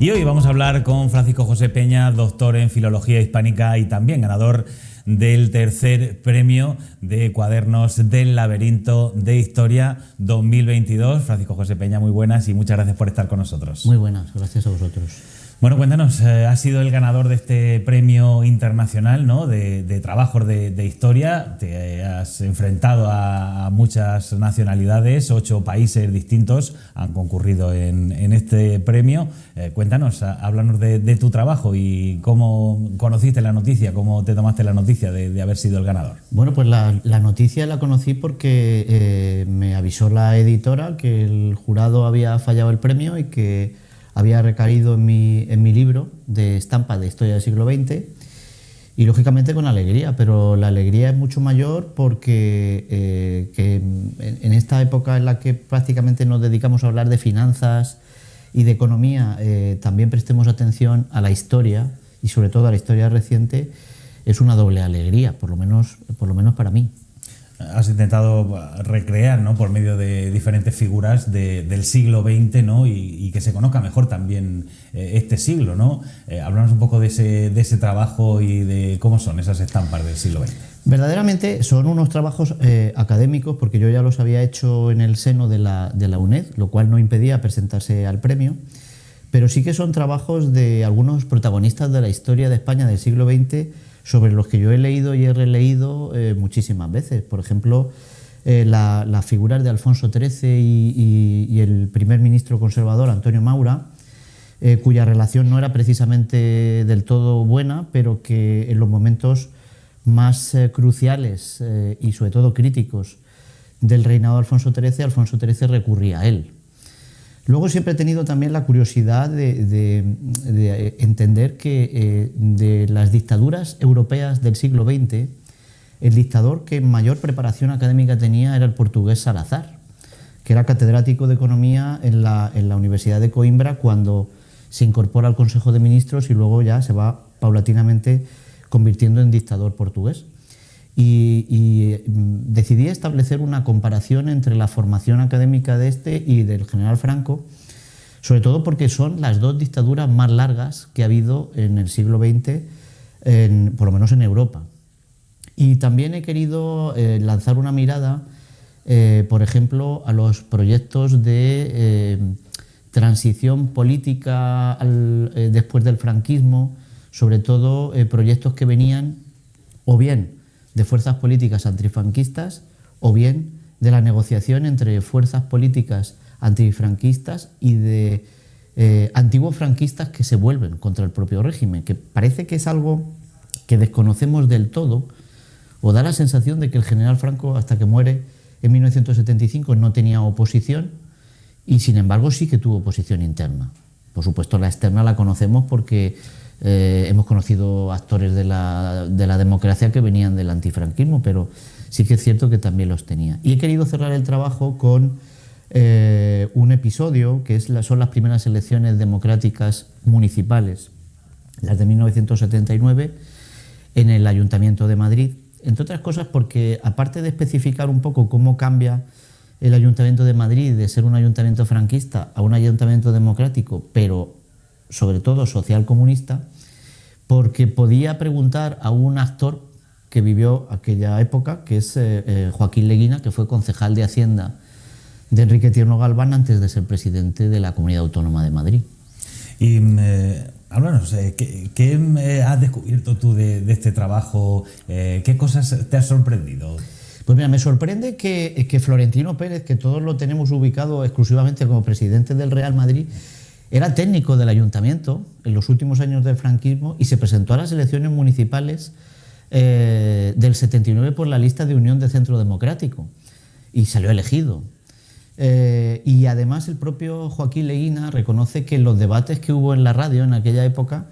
Y hoy vamos a hablar con Francisco José Peña, doctor en Filología Hispánica y también ganador del tercer premio de Cuadernos del Laberinto de Historia 2022. Francisco José Peña, muy buenas y muchas gracias por estar con nosotros. Muy buenas, gracias a vosotros. Bueno, cuéntanos, has sido el ganador de este premio internacional, ¿no?, de trabajos de historia. Te has enfrentado a muchas nacionalidades, 8 países distintos han concurrido en este premio. Cuéntanos, háblanos de tu trabajo y cómo conociste la noticia, cómo te tomaste la noticia de haber sido el ganador. Bueno, pues la noticia la conocí porque me avisó la editora que el jurado había fallado el premio y que había recaído en mi libro de estampa de historia del siglo XX, y lógicamente con alegría, pero la alegría es mucho mayor porque que en esta época en la que prácticamente nos dedicamos a hablar de finanzas y de economía, también prestemos atención a la historia y sobre todo a la historia reciente. Es una doble alegría, por lo menos para mí. Has intentado recrear, ¿no?, por medio de diferentes figuras del siglo XX, ¿no?, y que se conozca mejor también este siglo, ¿no? Háblanos un poco de ese trabajo y de cómo son esas estampas del siglo XX. Verdaderamente son unos trabajos académicos, porque yo ya los había hecho en el seno de la UNED, lo cual no impedía presentarse al premio, pero sí que son trabajos de algunos protagonistas de la historia de España del siglo XX, sobre los que yo he leído y he releído muchísimas veces. Por ejemplo, las figuras de Alfonso XIII y el primer ministro conservador, Antonio Maura, cuya relación no era precisamente del todo buena, pero que en los momentos más cruciales y sobre todo críticos del reinado de Alfonso XIII recurría a él. Luego siempre he tenido también la curiosidad de entender que de las dictaduras europeas del siglo XX, el dictador que mayor preparación académica tenía era el portugués Salazar, que era catedrático de Economía en la Universidad de Coimbra cuando se incorpora al Consejo de Ministros y luego ya se va paulatinamente convirtiendo en dictador portugués. Y decidí establecer una comparación entre la formación académica de este y del general Franco, sobre todo porque son las dos dictaduras más largas que ha habido en el siglo XX, por lo menos en Europa. Y también he querido lanzar una mirada, por ejemplo, a los proyectos de transición política después del franquismo, sobre todo proyectos que venían o bien de fuerzas políticas antifranquistas o bien de la negociación entre fuerzas políticas antifranquistas y de antiguos franquistas que se vuelven contra el propio régimen, que parece que es algo que desconocemos del todo, o da la sensación de que el general Franco, hasta que muere en 1975, no tenía oposición, y sin embargo sí que tuvo oposición interna. Por supuesto, la externa la conocemos porque hemos conocido actores de la democracia que venían del antifranquismo, pero sí que es cierto que también los tenía. Y he querido cerrar el trabajo con un episodio que son las primeras elecciones democráticas municipales, las de 1979, en el Ayuntamiento de Madrid. Entre otras cosas porque, aparte de especificar un poco cómo cambia el Ayuntamiento de Madrid de ser un ayuntamiento franquista a un ayuntamiento democrático, pero sobre todo social comunista, porque podía preguntar a un actor que vivió aquella época, que es Joaquín Leguina, que fue concejal de Hacienda de Enrique Tierno Galván antes de ser presidente de la Comunidad Autónoma de Madrid. Y háblanos, ¿qué has descubierto tú de este trabajo? ¿Qué cosas te has sorprendido? Pues mira, me sorprende que Florentino Pérez, que todos lo tenemos ubicado exclusivamente como presidente del Real Madrid, era técnico del ayuntamiento en los últimos años del franquismo y se presentó a las elecciones municipales del 79 por la lista de Unión de Centro Democrático y salió elegido. Y además el propio Joaquín Leguina reconoce que los debates que hubo en la radio en aquella época,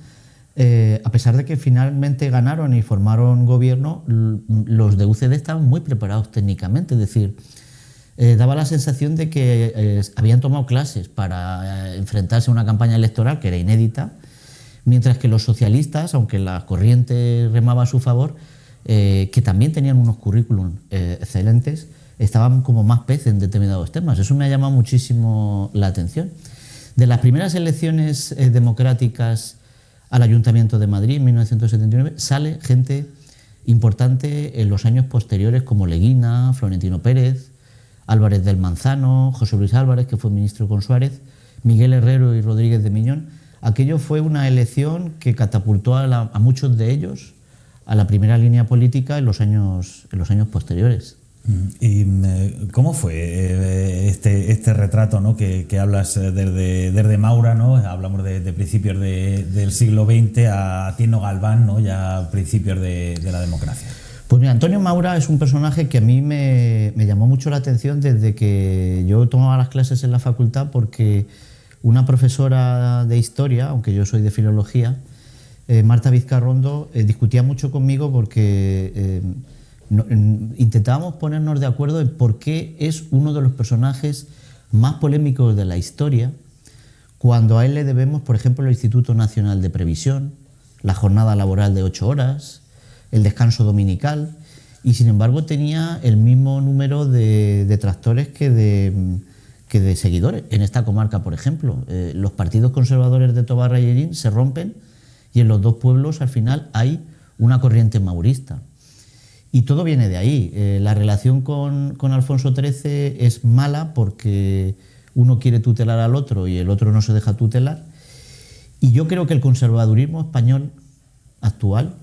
a pesar de que finalmente ganaron y formaron gobierno, los de UCD estaban muy preparados técnicamente, es decir, daba la sensación de que habían tomado clases para enfrentarse a una campaña electoral que era inédita, mientras que los socialistas, aunque la corriente remaba a su favor, que también tenían unos currículum excelentes, estaban como más pez en determinados temas. Eso me ha llamado muchísimo la atención. De las primeras elecciones democráticas al Ayuntamiento de Madrid en 1979 sale gente importante en los años posteriores como Leguina, Florentino Pérez, Álvarez del Manzano, José Luis Álvarez, que fue ministro con Suárez, Miguel Herrero y Rodríguez de Miñón. Aquello fue una elección que catapultó a muchos de ellos a la primera línea política en los años posteriores. ¿Y cómo fue este retrato, ¿no? que hablas desde Maura, ¿no? Hablamos de principios del siglo XX a Tierno Galván, ¿no? Ya principios de la democracia? Pues mira, Antonio Maura es un personaje que a mí me llamó mucho la atención desde que yo tomaba las clases en la facultad, porque una profesora de historia, aunque yo soy de filología, Marta Vizcarrondo, discutía mucho conmigo porque intentábamos ponernos de acuerdo en por qué es uno de los personajes más polémicos de la historia, cuando a él le debemos, por ejemplo, el Instituto Nacional de Previsión, la jornada laboral de 8 horas, el descanso dominical, y sin embargo tenía el mismo número de detractores que de seguidores. En esta comarca, por ejemplo, los partidos conservadores de Tobarra y Llerín se rompen y en los dos pueblos al final hay una corriente maurista. Y todo viene de ahí. La relación con Alfonso XIII es mala porque uno quiere tutelar al otro y el otro no se deja tutelar. Y yo creo que el conservadurismo español actual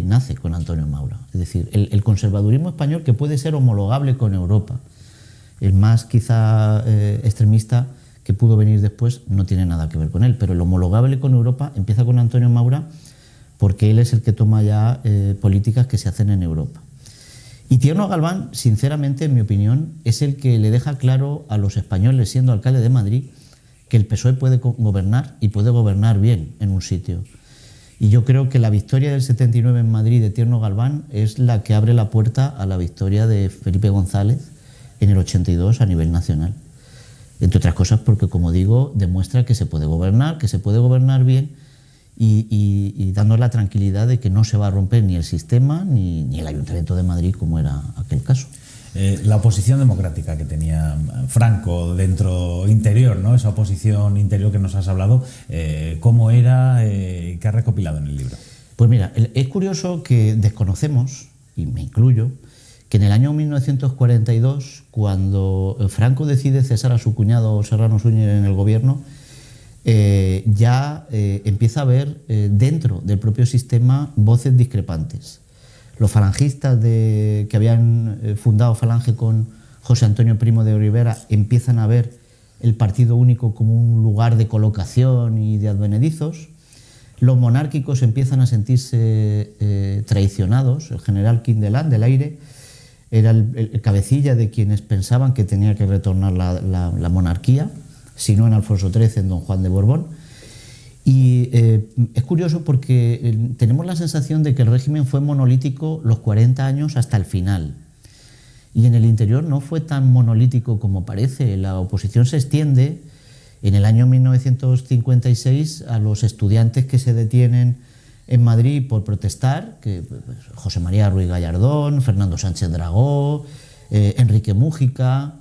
nace con Antonio Maura. Es decir, el conservadurismo español, que puede ser homologable con Europa, el más quizá extremista que pudo venir después, no tiene nada que ver con él, pero el homologable con Europa empieza con Antonio Maura, porque él es el que toma ya políticas que se hacen en Europa. Y Tierno Galván, sinceramente, en mi opinión, es el que le deja claro a los españoles, siendo alcalde de Madrid, que el PSOE puede gobernar y puede gobernar bien en un sitio. Y yo creo que la victoria del 79 en Madrid de Tierno Galván es la que abre la puerta a la victoria de Felipe González en el 82 a nivel nacional. Entre otras cosas porque, como digo, demuestra que se puede gobernar bien, y dando la tranquilidad de que no se va a romper ni el sistema ni el Ayuntamiento de Madrid, como era aquel caso. La oposición democrática que tenía Franco dentro interior, ¿no? Esa oposición interior que nos has hablado, ¿cómo era? ¿Qué has recopilado en el libro? Pues mira, es curioso que desconocemos, y me incluyo, que en el año 1942, cuando Franco decide cesar a su cuñado Serrano Suñer en el gobierno, ya empieza a haber dentro del propio sistema voces discrepantes. Los falangistas que habían fundado Falange con José Antonio Primo de Rivera empiezan a ver el partido único como un lugar de colocación y de advenedizos. Los monárquicos empiezan a sentirse traicionados. El general Quindelán del Aire era el cabecilla de quienes pensaban que tenía que retornar la monarquía, si no en Alfonso XIII, en Don Juan de Borbón. Y es curioso porque tenemos la sensación de que el régimen fue monolítico los 40 años hasta el final. Y en el interior no fue tan monolítico como parece. La oposición se extiende. En el año 1956 a los estudiantes que se detienen en Madrid por protestar, que José María Ruiz Gallardón, Fernando Sánchez Dragó, Enrique Mújica,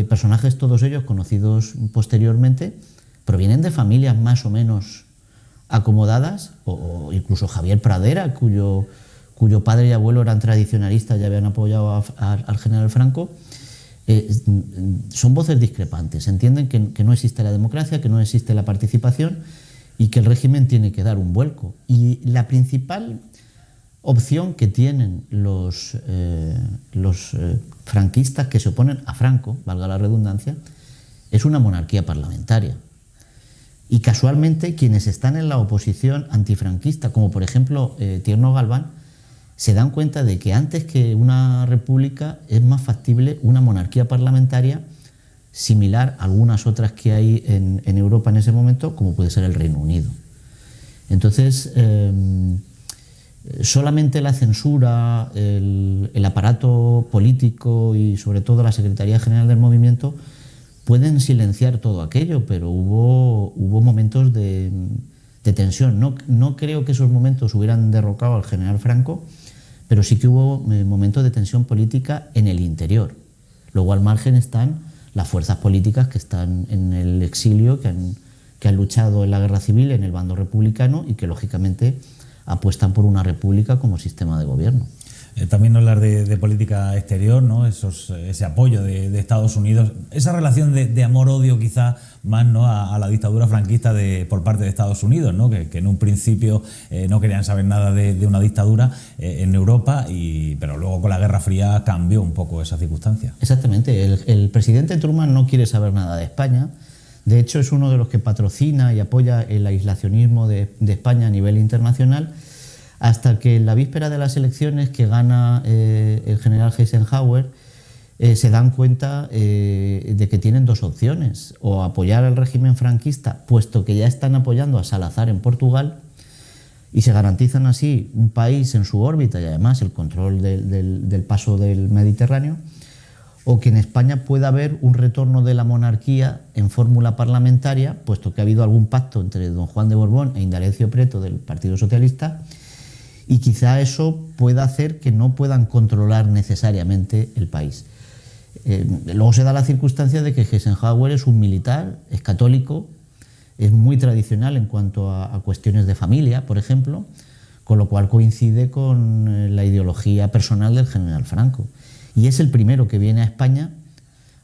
personajes todos ellos conocidos posteriormente, provienen de familias más o menos acomodadas, o incluso Javier Pradera, cuyo padre y abuelo eran tradicionalistas y habían apoyado al general Franco. Son voces discrepantes, entienden que no existe la democracia, que no existe la participación y que el régimen tiene que dar un vuelco. Y la principal opción que tienen los franquistas que se oponen a Franco, valga la redundancia, es una monarquía parlamentaria. Y casualmente quienes están en la oposición antifranquista, como por ejemplo Tierno Galván, se dan cuenta de que antes que una república es más factible una monarquía parlamentaria similar a algunas otras que hay en Europa en ese momento, como puede ser el Reino Unido. Entonces, solamente la censura, el aparato político y sobre todo la Secretaría General del Movimiento pueden silenciar todo aquello, pero hubo momentos de tensión. No creo que esos momentos hubieran derrocado al general Franco, pero sí que hubo momentos de tensión política en el interior. Luego al margen están las fuerzas políticas que están en el exilio, que que han luchado en la guerra civil en el bando republicano y que lógicamente apuestan por una república como sistema de gobierno. También hablar de política exterior, ¿no? Ese apoyo de Estados Unidos, esa relación de amor-odio quizá más, ¿no? a la dictadura franquista por parte de Estados Unidos, ¿no? Que en un principio no querían saber nada de una dictadura en Europa, pero luego con la Guerra Fría cambió un poco esa circunstancia. Exactamente, el presidente Truman no quiere saber nada de España. De hecho, es uno de los que patrocina y apoya el aislacionismo de España a nivel internacional, hasta que en la víspera de las elecciones que gana el general Eisenhower se dan cuenta de que tienen dos opciones: o apoyar al régimen franquista, puesto que ya están apoyando a Salazar en Portugal, y se garantizan así un país en su órbita y además el control del paso del Mediterráneo, o que en España pueda haber un retorno de la monarquía en fórmula parlamentaria, puesto que ha habido algún pacto entre don Juan de Borbón e Indalecio Prieto del Partido Socialista, y quizá eso pueda hacer que no puedan controlar necesariamente el país. Luego se da la circunstancia de que Eisenhower es un militar, es católico, es muy tradicional en cuanto a cuestiones de familia, por ejemplo, con lo cual coincide con la ideología personal del general Franco. Y es el primero que viene a España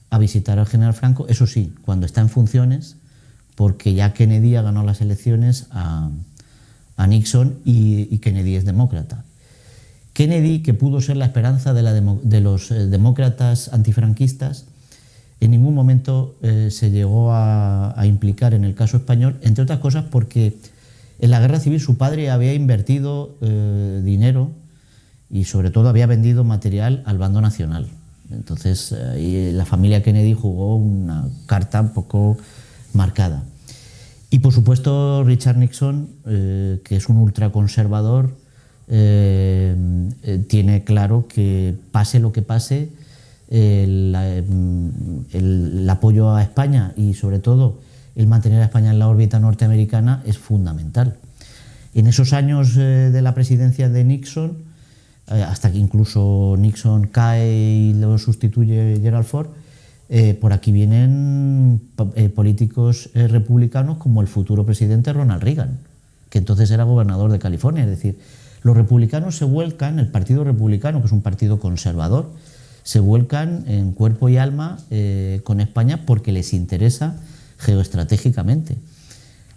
a visitar al general Franco, eso sí, cuando está en funciones, porque ya Kennedy ha ganado las elecciones a Nixon y Kennedy es demócrata. Kennedy, que pudo ser la esperanza de los demócratas antifranquistas, en ningún momento se llegó a implicar en el caso español, entre otras cosas porque en la guerra civil su padre había invertido dinero y sobre todo había vendido material al bando nacional. Entonces la familia Kennedy jugó una carta un poco marcada. Y por supuesto Richard Nixon, que es un ultraconservador, tiene claro que pase lo que pase, el apoyo a España y sobre todo el mantener a España en la órbita norteamericana es fundamental. En esos años de la presidencia de Nixon, hasta que incluso Nixon cae y lo sustituye Gerald Ford, por aquí vienen políticos republicanos como el futuro presidente Ronald Reagan, que entonces era gobernador de California. Es decir, los republicanos se vuelcan, el Partido Republicano, que es un partido conservador, se vuelcan en cuerpo y alma con España porque les interesa geoestratégicamente.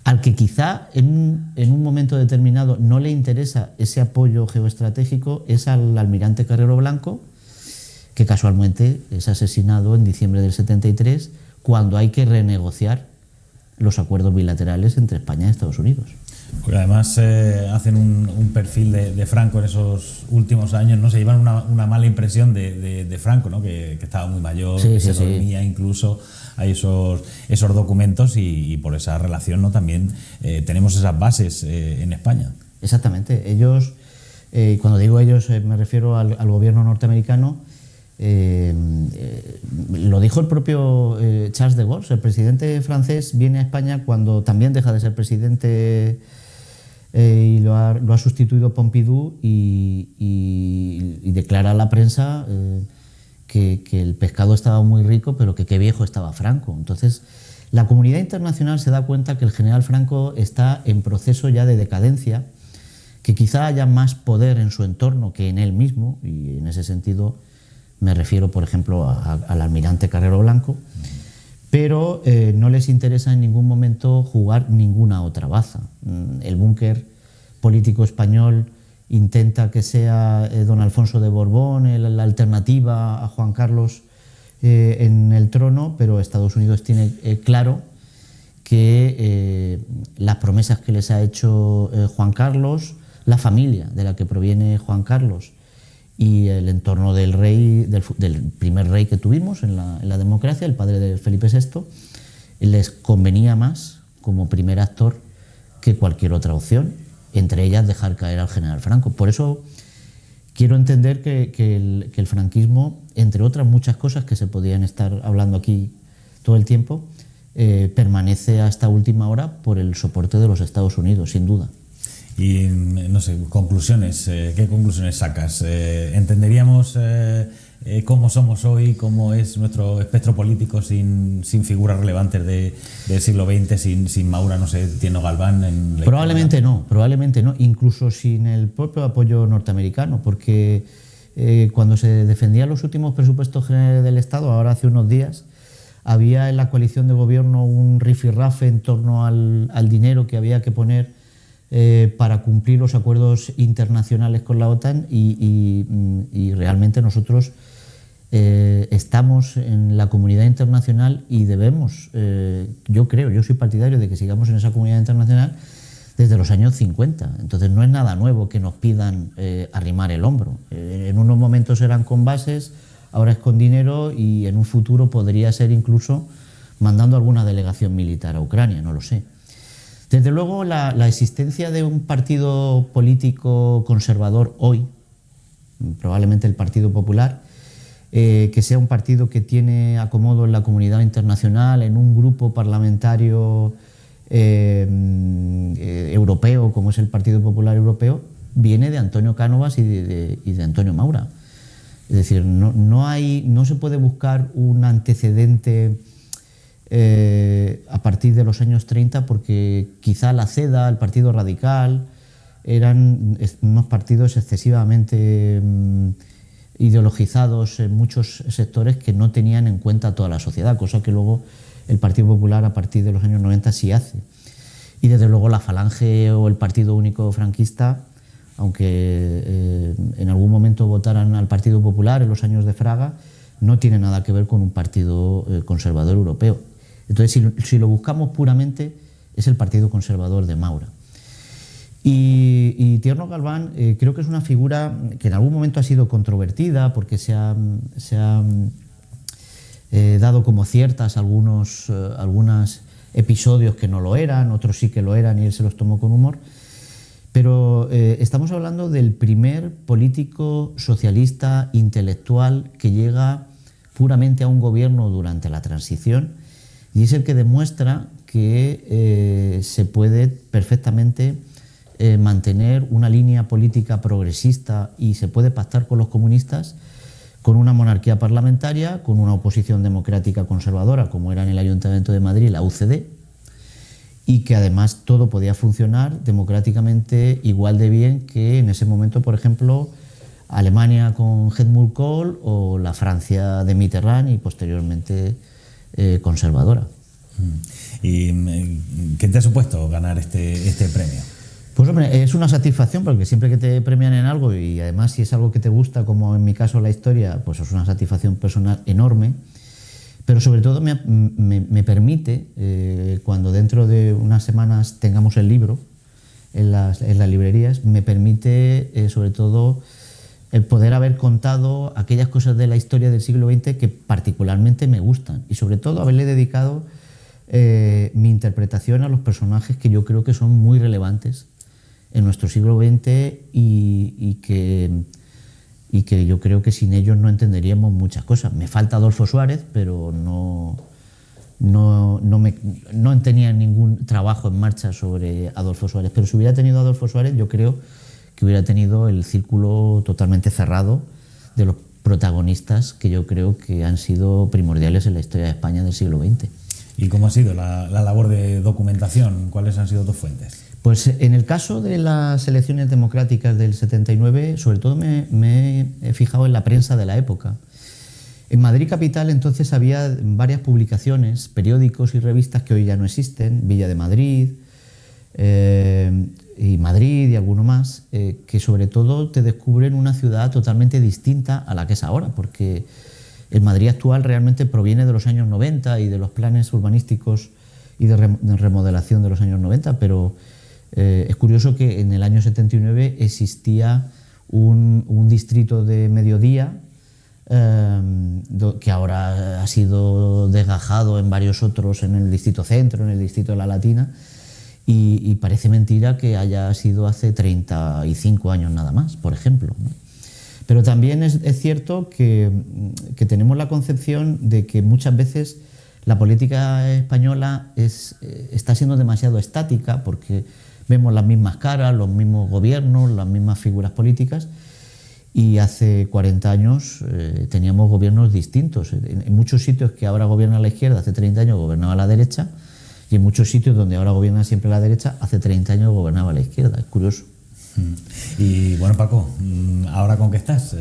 Al que quizá en un momento determinado no le interesa ese apoyo geoestratégico es al almirante Carrero Blanco, que casualmente es asesinado en diciembre del 73, cuando hay que renegociar los acuerdos bilaterales entre España y Estados Unidos. Porque además hacen un perfil de Franco en esos últimos años, ¿no? Se llevan una mala impresión de Franco, ¿no? Que estaba muy mayor, sí, que se sí, dormía incluso. Hay esos documentos y por esa relación, ¿no? También tenemos esas bases en España. Exactamente. Ellos, cuando digo ellos, me refiero al gobierno norteamericano. Lo dijo el propio Charles de Gaulle. El presidente francés viene a España cuando también deja de ser presidente y lo ha sustituido Pompidou y declara a la prensa que el pescado estaba muy rico, pero que qué viejo estaba Franco. Entonces, la comunidad internacional se da cuenta que el general Franco está en proceso ya de decadencia, que quizá haya más poder en su entorno que en él mismo, y en ese sentido me refiero, por ejemplo, al almirante Carrero Blanco, pero no les interesa en ningún momento jugar ninguna otra baza. El búnker político español intenta que sea don Alfonso de Borbón la alternativa a Juan Carlos en el trono, pero Estados Unidos tiene claro que las promesas que les ha hecho Juan Carlos, la familia de la que proviene Juan Carlos y el entorno del rey, del primer rey que tuvimos en la democracia, el padre de Felipe VI, les convenía más como primer actor que cualquier otra opción, entre ellas dejar caer al general Franco. Por eso quiero entender que el franquismo, entre otras muchas cosas que se podían estar hablando aquí todo el tiempo, permanece hasta última hora por el soporte de los Estados Unidos, sin duda. Y no sé, conclusiones, ¿qué conclusiones sacas? ¿Entenderíamos cómo somos hoy, cómo es nuestro espectro político sin figuras relevantes del siglo XX, sin Maura, no sé, Tierno Galván. Probablemente no, incluso sin el propio apoyo norteamericano, porque cuando se defendían los últimos presupuestos generales del Estado, ahora hace unos días, había en la coalición de gobierno un rifirrafe en torno al dinero que había que poner para cumplir los acuerdos internacionales con la OTAN y realmente nosotros estamos en la comunidad internacional y debemos, yo soy partidario de que sigamos en esa comunidad internacional desde los años 50. Entonces no es nada nuevo que nos pidan arrimar el hombro. En unos momentos eran con bases, ahora es con dinero y en un futuro podría ser incluso mandando alguna delegación militar a Ucrania, no lo sé. Desde luego la existencia de un partido político conservador hoy, probablemente el Partido Popular, que sea un partido que tiene acomodo en la comunidad internacional, en un grupo parlamentario europeo como es el Partido Popular Europeo, viene de Antonio Cánovas y de Antonio Maura. Es decir, no se puede buscar un antecedente a partir de los años 30 porque quizá la CEDA, el Partido Radical, eran unos partidos excesivamente ideologizados en muchos sectores que no tenían en cuenta toda la sociedad, cosa que luego el Partido Popular a partir de los años 90 sí hace. Y desde luego la Falange o el Partido Único Franquista, aunque en algún momento votaran al Partido Popular en los años de Fraga, no tiene nada que ver con un partido conservador europeo. Entonces, si lo buscamos puramente, es el Partido Conservador de Maura. Y Tierno Galván creo que es una figura que en algún momento ha sido controvertida porque se ha dado como ciertas algunos episodios que no lo eran, otros sí que lo eran y él se los tomó con humor. Pero estamos hablando del primer político socialista intelectual que llega puramente a un gobierno durante la transición y es el que demuestra que se puede perfectamente mantener una línea política progresista y se puede pactar con los comunistas con una monarquía parlamentaria, con una oposición democrática conservadora como era en el Ayuntamiento de Madrid la UCD, y que además todo podía funcionar democráticamente igual de bien que en ese momento, por ejemplo, Alemania con Helmut Kohl o la Francia de Mitterrand y posteriormente conservadora. ¿Y qué te ha supuesto ganar este premio? Pues hombre, es una satisfacción porque siempre que te premian en algo y además si es algo que te gusta, como en mi caso la historia, pues es una satisfacción personal enorme, pero sobre todo me permite, cuando dentro de unas semanas tengamos el libro en las librerías, me permite sobre todo el poder haber contado aquellas cosas de la historia del siglo XX que particularmente me gustan y sobre todo haberle dedicado mi interpretación a los personajes que yo creo que son muy relevantes en nuestro siglo XX y que yo creo que sin ellos no entenderíamos muchas cosas. Me falta Adolfo Suárez, pero no tenía ningún trabajo en marcha sobre Adolfo Suárez. Pero si hubiera tenido Adolfo Suárez, yo creo que hubiera tenido el círculo totalmente cerrado de los protagonistas que yo creo que han sido primordiales en la historia de España del siglo XX. ¿Y cómo ha sido la labor de documentación? ¿Cuáles han sido tus fuentes? Pues en el caso de las elecciones democráticas del 79, sobre todo me he fijado en la prensa de la época. En Madrid capital entonces había varias publicaciones, periódicos y revistas que hoy ya no existen, Villa de Madrid y alguno más, que sobre todo te descubren una ciudad totalmente distinta a la que es ahora, porque el Madrid actual realmente proviene de los años 90 y de los planes urbanísticos y de remodelación de los años 90, pero es curioso que en el año 79 existía un distrito de mediodía que ahora ha sido desgajado en varios otros, en el distrito centro, en el distrito de la Latina, y parece mentira que haya sido hace 35 años nada más, por ejemplo, ¿no? Pero también es cierto que tenemos la concepción de que muchas veces la política española está siendo demasiado estática porque vemos las mismas caras, los mismos gobiernos, las mismas figuras políticas Y hace 40 años teníamos gobiernos distintos. En muchos sitios que ahora gobierna la izquierda, hace 30 años gobernaba la derecha, y en muchos sitios donde ahora gobierna siempre la derecha, hace 30 años gobernaba la izquierda. Es curioso. Y bueno, Paco, ¿ahora con qué estás?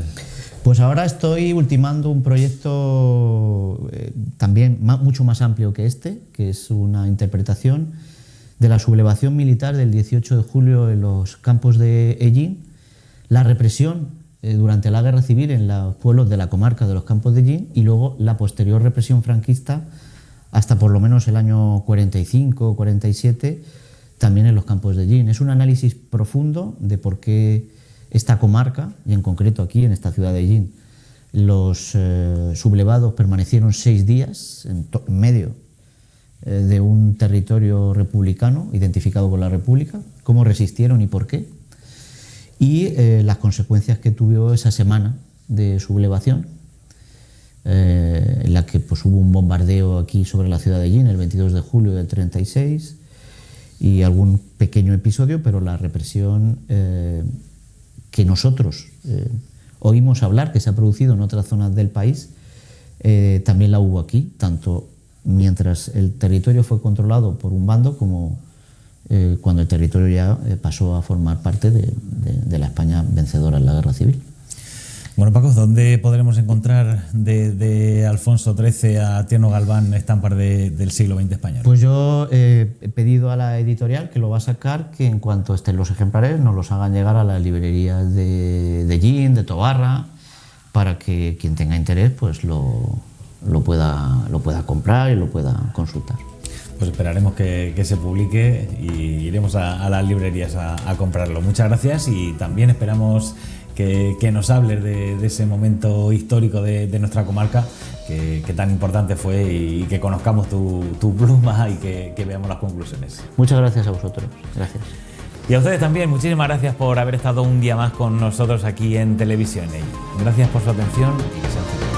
Pues ahora estoy ultimando un proyecto también mucho más amplio que este, que es una interpretación de la sublevación militar del 18 de julio en los campos de Hellín, la represión durante la guerra civil en los pueblos de la comarca de los campos de Hellín y luego la posterior represión franquista hasta por lo menos el año 45 o 47 también en los campos de Hellín. Es un análisis profundo de por qué esta comarca, y en concreto aquí en esta ciudad de Hellín, los sublevados permanecieron 6 días en medio de un territorio republicano identificado con la República, cómo resistieron y por qué, y las consecuencias que tuvo esa semana de sublevación, en la que pues, hubo un bombardeo aquí sobre la ciudad de Hellín el 22 de julio del 36 y algún pequeño episodio, pero la represión que nosotros oímos hablar, que se ha producido en otras zonas del país, también la hubo aquí, tanto mientras el territorio fue controlado por un bando como cuando el territorio ya pasó a formar parte de la España vencedora en la guerra civil. Bueno, Paco, ¿dónde podremos encontrar de Alfonso XIII a Tierno Galván estampas del siglo XX español? Pues yo he pedido a la editorial que lo va a sacar, que en cuanto estén los ejemplares nos los hagan llegar a las librerías de Hellín, de Tobarra, para que quien tenga interés pues lo pueda comprar y lo pueda consultar. Pues esperaremos que se publique y iremos a las librerías a comprarlo. Muchas gracias y también esperamos que nos hables de ese momento histórico de nuestra comarca que tan importante fue y que conozcamos tu pluma y que veamos las conclusiones. Muchas gracias a vosotros. Gracias. Y a ustedes también, muchísimas gracias por haber estado un día más con nosotros aquí en Televisión. Gracias por su atención y que sean felices.